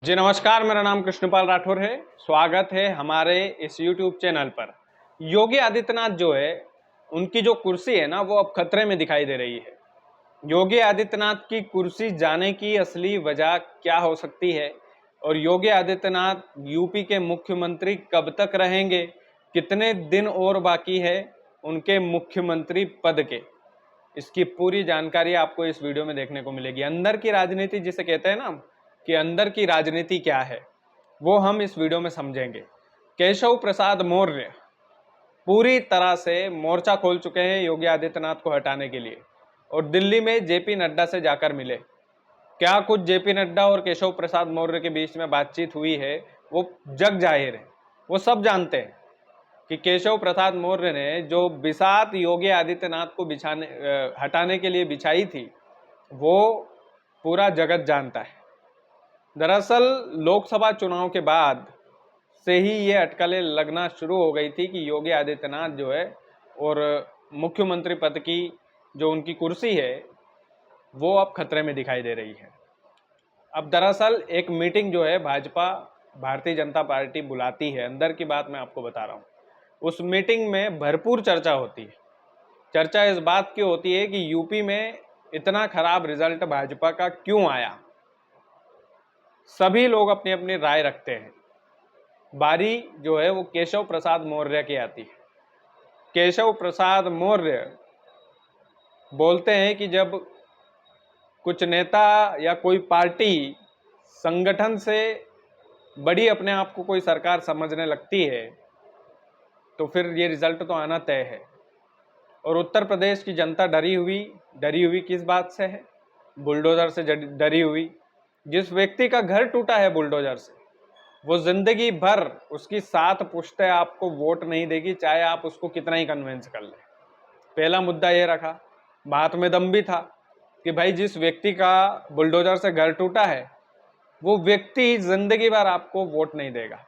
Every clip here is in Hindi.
जी नमस्कार, मेरा नाम कृष्णपाल राठौर है। स्वागत है हमारे इस YouTube चैनल पर। योगी आदित्यनाथ जो है, उनकी जो कुर्सी है ना, वो अब खतरे में दिखाई दे रही है। योगी आदित्यनाथ की कुर्सी जाने की असली वजह क्या हो सकती है और योगी आदित्यनाथ यूपी के मुख्यमंत्री कब तक रहेंगे, कितने दिन और बाकी है उनके मुख्यमंत्री पद के, इसकी पूरी जानकारी आपको इस वीडियो में देखने को मिलेगी। अंदर की राजनीति जिसे कहते हैं ना, कि अंदर की राजनीति क्या है, वो हम इस वीडियो में समझेंगे। केशव प्रसाद मौर्य पूरी तरह से मोर्चा खोल चुके हैं योगी आदित्यनाथ को हटाने के लिए और दिल्ली में जेपी नड्डा से जाकर मिले। क्या कुछ जेपी नड्डा और केशव प्रसाद मौर्य के बीच में बातचीत हुई है, वो जग जाहिर है, वो सब जानते हैं कि केशव प्रसाद मौर्य ने जो बिसात योगी आदित्यनाथ को हटाने के लिए बिछाई थी, वो पूरा जगत जानता है। दरअसल लोकसभा चुनाव के बाद से ही ये अटकलें लगना शुरू हो गई थी कि योगी आदित्यनाथ जो है और मुख्यमंत्री पद की जो उनकी कुर्सी है, वो अब खतरे में दिखाई दे रही है। अब दरअसल एक मीटिंग जो है भाजपा भारतीय जनता पार्टी बुलाती है, अंदर की बात मैं आपको बता रहा हूँ। उस मीटिंग में भरपूर चर्चा होती है। चर्चा इस बात की होती है कि यूपी में इतना खराब रिजल्ट भाजपा का क्यों आया। सभी लोग अपनी अपनी राय रखते हैं। बारी जो है वो केशव प्रसाद मौर्य की आती है। केशव प्रसाद मौर्य बोलते हैं कि जब कुछ नेता या कोई पार्टी संगठन से बड़ी अपने आप को कोई सरकार समझने लगती है, तो फिर ये रिजल्ट तो आना तय है। और उत्तर प्रदेश की जनता डरी हुई किस बात से है? बुलडोजर से डरी हुई। जिस व्यक्ति का घर टूटा है बुलडोजर से, वो जिंदगी भर उसकी 7 पुश्तें आपको वोट नहीं देगी, चाहे आप उसको कितना ही कन्विंस कर ले। पहला मुद्दा ये रखा। बात में दम भी था कि भाई जिस व्यक्ति का बुलडोजर से घर टूटा है, वो व्यक्ति जिंदगी भर आपको वोट नहीं देगा।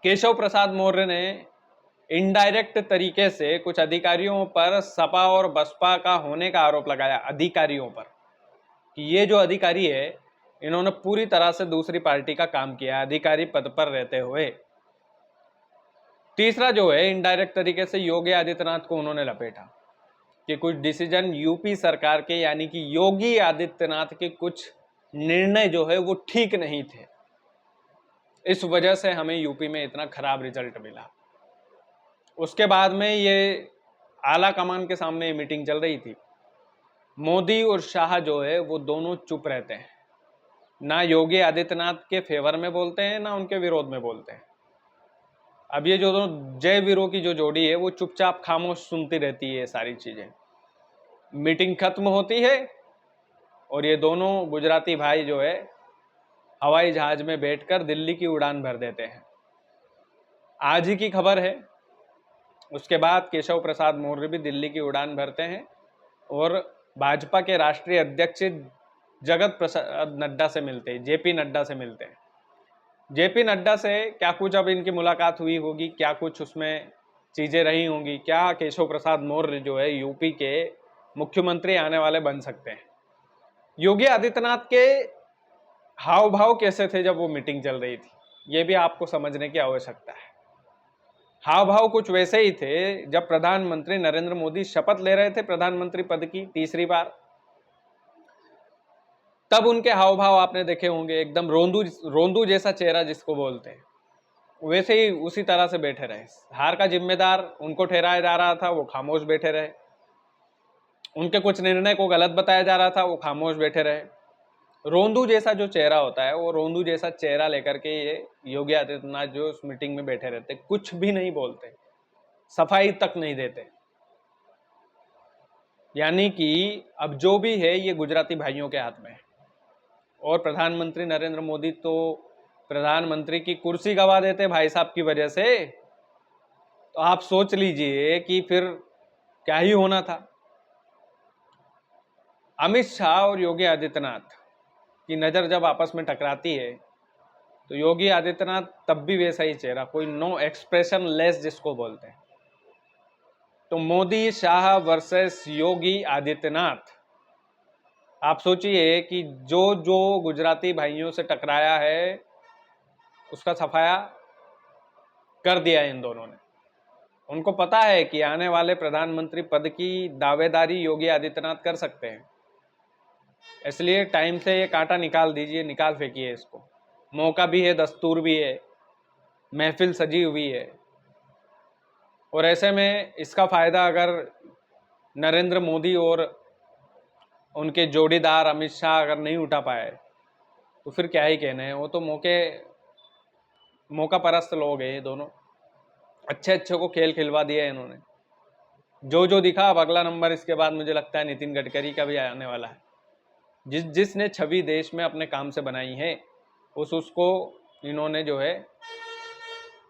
केशव प्रसाद मौर्य ने इनडायरेक्ट तरीके से कुछ अधिकारियों पर सपा और बसपा का होने का आरोप लगाया, अधिकारियों पर, कि ये जो अधिकारी है, इन्होंने पूरी तरह से दूसरी पार्टी का काम किया अधिकारी पद पर रहते हुए। तीसरा जो है, इनडायरेक्ट तरीके से योगी आदित्यनाथ को उन्होंने लपेटा कि कुछ डिसीजन यूपी सरकार के, यानी कि योगी आदित्यनाथ के कुछ निर्णय जो है वो ठीक नहीं थे, इस वजह से हमें यूपी में इतना खराब रिजल्ट मिला। उसके बाद में ये आला कमान के सामने ये मीटिंग चल रही थी। मोदी और शाह जो है वो दोनों चुप रहते हैं, ना योगी आदित्यनाथ के फेवर में बोलते हैं, ना उनके विरोध में बोलते हैं। अब ये जो दोनों जय वीरों की जो जोड़ी है, वो चुपचाप खामोश सुनती रहती है सारी चीजें। मीटिंग खत्म होती है और ये दोनों गुजराती भाई जो है हवाई जहाज में बैठकर दिल्ली की उड़ान भर देते हैं। आज ही की खबर है। उसके बाद केशव प्रसाद मौर्य भी दिल्ली की उड़ान भरते हैं और भाजपा के राष्ट्रीय अध्यक्ष जगत प्रसाद नड्डा से मिलते हैं, जेपी नड्डा से मिलते हैं। जेपी नड्डा से क्या कुछ अब इनकी मुलाकात हुई होगी, क्या कुछ उसमें चीजें रही होंगी, क्या केशव प्रसाद मौर्य जो है यूपी के मुख्यमंत्री आने वाले बन सकते हैं। योगी आदित्यनाथ के हाव भाव कैसे थे जब वो मीटिंग चल रही थी, ये भी आपको समझने की आवश्यकता है। हाव भाव कुछ वैसे ही थे जब प्रधानमंत्री नरेंद्र मोदी शपथ ले रहे थे प्रधानमंत्री पद की तीसरी बार, तब उनके हाव भाव आपने देखे होंगे, एकदम रोंदू रोंदू जैसा चेहरा जिसको बोलते हैं, वैसे ही उसी तरह से बैठे रहे। हार का जिम्मेदार उनको ठहराया जा रहा था, वो खामोश बैठे रहे। उनके कुछ निर्णय को गलत बताया जा रहा था, वो खामोश बैठे रहे। रोंदू जैसा जो चेहरा होता है, वो रोंदू जैसा चेहरा लेकर के ये योगी आदित्यनाथ जो उस मीटिंग में बैठे रहते, कुछ भी नहीं बोलते, सफाई तक नहीं देते। यानी कि अब जो भी है ये गुजराती भाइयों के हाथ में है। और प्रधानमंत्री नरेंद्र मोदी तो प्रधानमंत्री की कुर्सी गवा देते भाई साहब की वजह से, तो आप सोच लीजिए कि फिर क्या ही होना था। अमित शाह और योगी आदित्यनाथ की नजर जब आपस में टकराती है, तो योगी आदित्यनाथ तब भी वैसा ही चेहरा, कोई नो एक्सप्रेशन लेस जिसको बोलते हैं। तो मोदी शाह वर्सेस योगी आदित्यनाथ, आप सोचिए कि जो जो गुजराती भाइयों से टकराया है उसका सफाया कर दिया इन दोनों ने। उनको पता है कि आने वाले प्रधानमंत्री पद की दावेदारी योगी आदित्यनाथ कर सकते हैं, इसलिए टाइम से ये कांटा निकाल दीजिए, निकाल फेंकिए इसको। मौका भी है, दस्तूर भी है, महफिल सजी हुई है, और ऐसे में इसका फायदा अगर नरेंद्र मोदी और उनके जोड़ीदार अमित शाह अगर नहीं उठा पाए तो फिर क्या ही कहने हैं। वो तो मौका परस्त लोग हैं ये दोनों, अच्छे अच्छे को खेल खिलवा दिया है इन्होंने। जो जो दिखा, अब अगला नंबर इसके बाद मुझे लगता है नितिन गडकरी का भी आने वाला है। जिसने छवि देश में अपने काम से बनाई है उसको इन्होंने जो है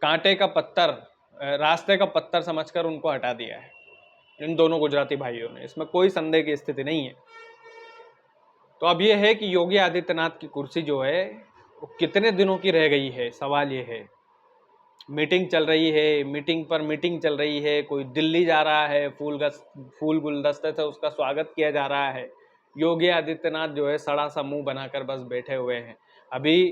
कांटे का पत्थर, रास्ते का पत्थर समझकर उनको हटा दिया है इन दोनों गुजराती भाइयों ने। इसमें कोई संदेह की स्थिति नहीं है। तो अब ये है कि योगी आदित्यनाथ की कुर्सी जो है वो कितने दिनों की रह गई है, सवाल ये है। मीटिंग चल रही है, मीटिंग पर मीटिंग चल रही है, कोई दिल्ली जा रहा है, फूल गुलदस्ते से उसका स्वागत किया जा रहा है। योगी आदित्यनाथ जो है सड़ा सा मुंह बनाकर बस बैठे हुए हैं। अभी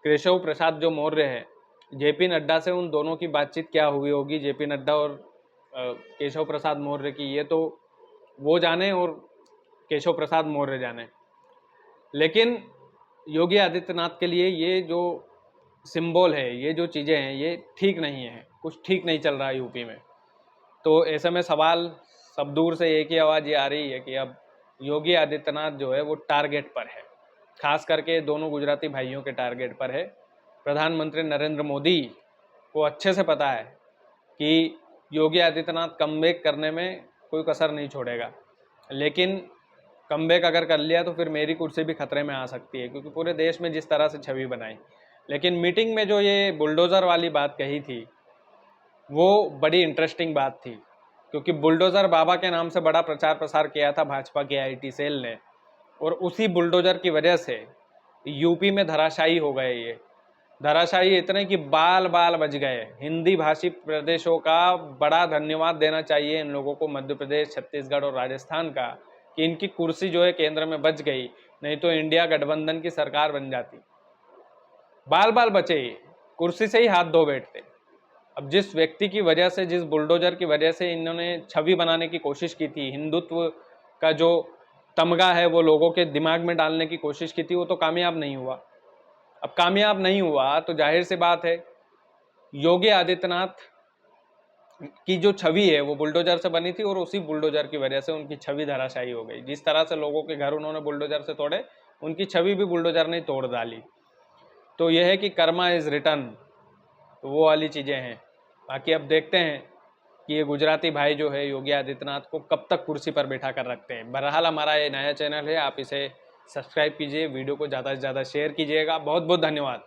केशव प्रसाद जो मौर्य है, जेपी नड्डा से उन दोनों की बातचीत क्या हुई होगी, जेपी नड्डा और केशव प्रसाद मौर्य की, ये तो वो जाने और केशव प्रसाद मौर्य जाने। लेकिन योगी आदित्यनाथ के लिए ये जो सिंबल है, ये जो चीज़ें हैं, ये ठीक नहीं है, कुछ ठीक नहीं चल रहा है यूपी में। तो ऐसे में सवाल सब दूर से एक ही आवाज़ ये आ रही है कि अब योगी आदित्यनाथ जो है वो टारगेट पर है, खास करके दोनों गुजराती भाइयों के टारगेट पर है। प्रधानमंत्री नरेंद्र मोदी को अच्छे से पता है कि योगी आदित्यनाथ कमबैक करने में कोई कसर नहीं छोड़ेगा, लेकिन कमबैक अगर कर लिया तो फिर मेरी कुर्सी भी खतरे में आ सकती है, क्योंकि पूरे देश में जिस तरह से छवि बनाई। लेकिन मीटिंग में जो ये बुलडोज़र वाली बात कही थी वो बड़ी इंटरेस्टिंग बात थी, क्योंकि बुलडोज़र बाबा के नाम से बड़ा प्रचार प्रसार किया था भाजपा की आईटी सेल ने, और उसी बुलडोज़र की वजह से यूपी में धराशायी हो गए। ये धराशायी इतने कि बाल बाल बच गए। हिंदी भाषी प्रदेशों का बड़ा धन्यवाद देना चाहिए इन लोगों को, मध्य प्रदेश, छत्तीसगढ़ और राजस्थान का, कि इनकी कुर्सी जो है केंद्र में बच गई, नहीं तो इंडिया गठबंधन की सरकार बन जाती। बाल बाल बचे, कुर्सी से ही हाथ धो बैठते। अब जिस व्यक्ति की वजह से, जिस बुलडोजर की वजह से इन्होंने छवि बनाने की कोशिश की थी, हिंदुत्व का जो तमगा है वो लोगों के दिमाग में डालने की कोशिश की थी, वो तो कामयाब नहीं हुआ। अब कामयाब नहीं हुआ तो जाहिर सी बात है योगी आदित्यनाथ की जो छवि है वो बुलडोजर से बनी थी, और उसी बुलडोजर की वजह से उनकी छवि धराशायी हो गई। जिस तरह से लोगों के घर उन्होंने बुलडोजर से तोड़े, उनकी छवि भी बुलडोजर ने तोड़ डाली। तो यह है कि कर्मा इज रिटर्न, तो वो वाली चीज़ें हैं। बाकी अब देखते हैं कि ये गुजराती भाई जो है योगी आदित्यनाथ को कब तक कुर्सी पर बैठा कर रखते हैं। बहरहाल हमारा ये नया चैनल है, आप इसे सब्सक्राइब कीजिए, वीडियो को ज़्यादा से ज़्यादा शेयर कीजिएगा। बहुत बहुत धन्यवाद।